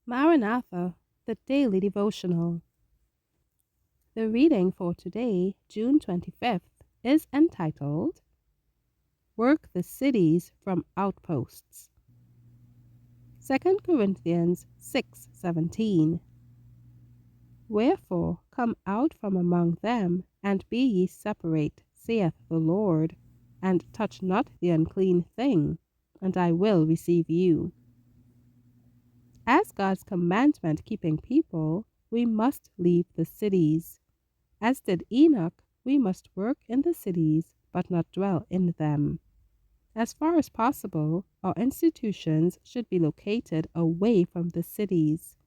Maranatha, the Daily Devotional. The reading for today, June 25th, is entitled, Work the Cities from Outposts. 2 Corinthians 6:17. Wherefore come out from among them, and be ye separate, saith the Lord, and touch not the unclean thing, and I will receive you. As God's commandment-keeping people, we must leave the cities. As did Enoch, we must work in the cities, but not dwell in them. As far as possible, our institutions should be located away from the cities.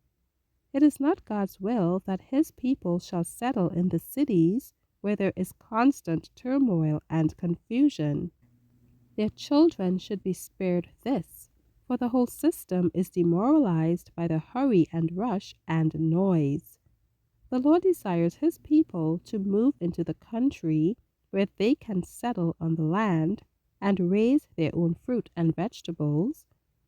It is not God's will that His people shall settle in the cities where there is constant turmoil and confusion. Their children should be spared this, for the whole system is demoralized by the hurry and rush and noise. The Lord desires His people to move into the country where they can settle on the land and raise their own fruit and vegetables,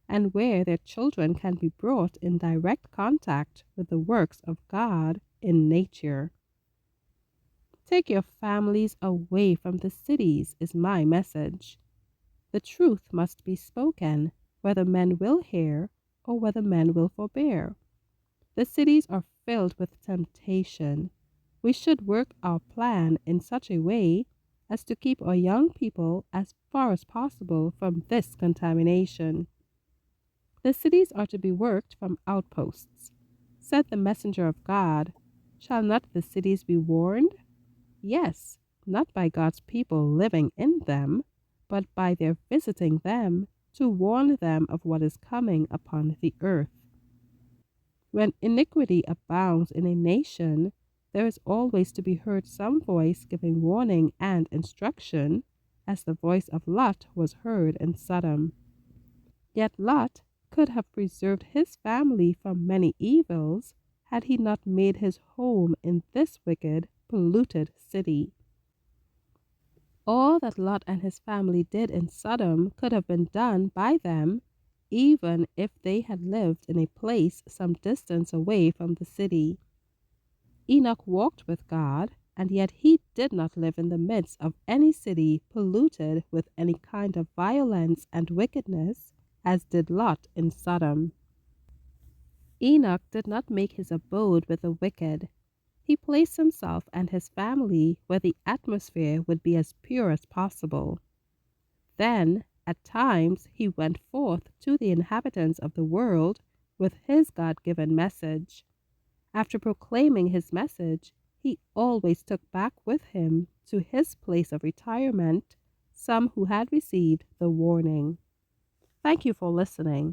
and where their children can be brought in direct contact with the works of God in nature. Take your families away from the cities is my message. The truth must be spoken, whether men will hear or whether men will forbear. The cities are filled with temptation. We should work our plan in such a way as to keep our young people as far as possible from this contamination. The cities are to be worked from outposts. Said the messenger of God, shall not the cities be warned? Yes, not by God's people living in them, but by their visiting them to warn them of what is coming upon the earth. When iniquity abounds in a nation, there is always to be heard some voice giving warning and instruction, as the voice of Lot was heard in Sodom. Yet Lot could have preserved his family from many evils had he not made his home in this wicked, polluted city. All that Lot and his family did in Sodom could have been done by them, even if they had lived in a place some distance away from the city. Enoch walked with God, and yet he did not live in the midst of any city polluted with any kind of violence and wickedness, as did Lot in Sodom. Enoch did not make his abode with the wicked. He placed himself and his family where the atmosphere would be as pure as possible. Then, at times, he went forth to the inhabitants of the world with his God-given message. After proclaiming his message, he always took back with him to his place of retirement some who had received the warning. Thank you for listening.